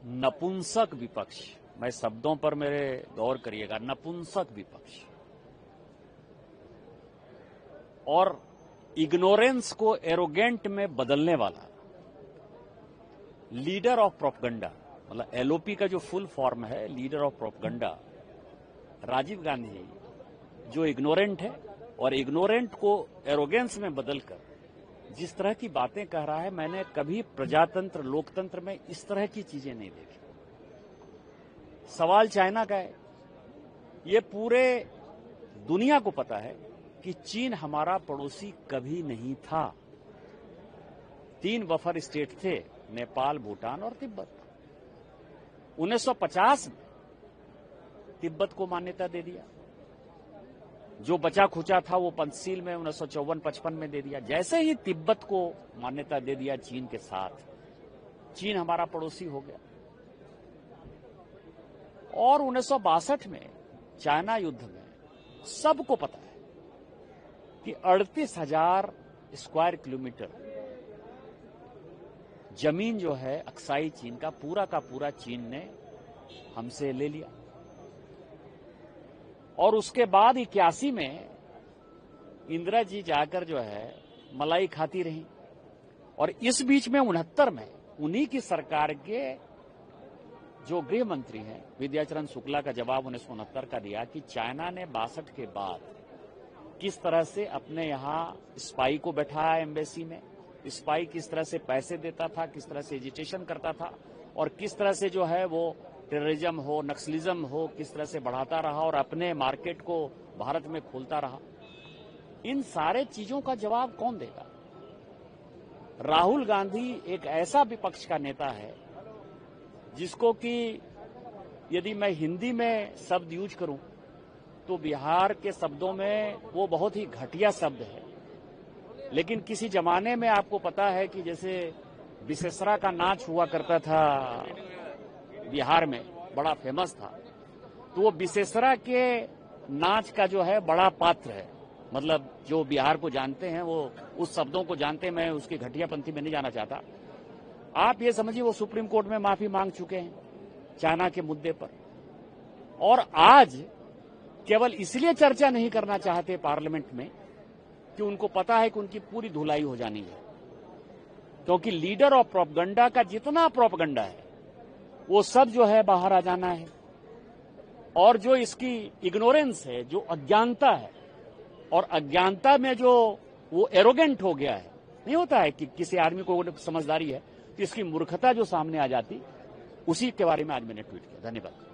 नपुंसक विपक्ष, मैं शब्दों पर मेरे गौर करिएगा, नपुंसक विपक्ष और इग्नोरेंस को एरोगेंट में बदलने वाला लीडर ऑफ प्रोपगंडा, मतलब एलओपी का जो फुल फॉर्म है leader of propaganda, Rajiv Gandhi जो इग्नोरेंट है और इग्नोरेंट को एरोगेंस में बदलकर जिस तरह की बातें कह रहा है, मैंने कभी प्रजातंत्र लोकतंत्र में इस तरह की चीजें नहीं देखी। सवाल चाइना का है, ये पूरे दुनिया को पता है कि चीन हमारा पड़ोसी कभी नहीं था। 3 बफर स्टेट थे, नेपाल, भूटान और तिब्बत। 1950 में तिब्बत को मान्यता दे दिया, जो बचा खुचा था वो पंचशील में 1954-55 में दे दिया। जैसे ही तिब्बत को मान्यता दे दिया चीन के साथ, चीन हमारा पड़ोसी हो गया। और 1962 में चाइना युद्ध में सबको पता है कि 38,000 स्क्वायर किलोमीटर जमीन जो है अक्साई चीन का पूरा चीन ने हमसे ले लिया। और उसके बाद 81 में इंदिरा जी जाकर जो है मलाई खाती रही। और इस बीच में 69 में उन्हीं की सरकार के जो गृह मंत्री हैं विद्याचरण शुक्ला का जवाब 1969 का दिया कि चाइना ने 62 के बाद किस तरह से अपने यहां स्पाई को बैठाया एम्बेसी में, स्पाई किस तरह से पैसे देता था, किस तरह से एजिटेशन करता था और किस तरह से जो है वो टेररिज्म हो, नक्सलिज्म हो, किस तरह से बढ़ाता रहा और अपने मार्केट को भारत में खोलता रहा। इन सारे चीजों का जवाब कौन देगा? राहुल गांधी एक ऐसा विपक्ष का नेता है जिसको कि यदि मैं हिंदी में शब्द यूज करूं तो बिहार के शब्दों में वो बहुत ही घटिया शब्द है। लेकिन किसी जमाने में आपको पता है कि जैसे विशेषरा का नाच हुआ करता था बिहार में, बड़ा फेमस था, तो वो विशेषरा के नाच का जो है बड़ा पात्र है। मतलब जो बिहार को जानते हैं वो उस शब्दों को जानते हैं, मैं उसकी घटियापंथी में नहीं जाना चाहता। आप ये समझिए वो सुप्रीम कोर्ट में माफी मांग चुके हैं चाइना के मुद्दे पर, और आज केवल इसलिए चर्चा नहीं करना चाहते पार्लियामेंट में कि उनको पता है कि उनकी पूरी धुलाई हो जानी है, क्योंकि लीडर ऑफ प्रोपगंडा का जितना प्रोपगंडा है वो सब जो है बाहर आ जाना है। और जो इसकी इग्नोरेंस है, जो अज्ञानता है, और अज्ञानता में जो वो एरोगेंट हो गया है, नहीं होता है कि किसी आदमी को समझदारी है तो इसकी मूर्खता जो सामने आ जाती, उसी के बारे में आज मैंने ट्वीट किया। धन्यवाद।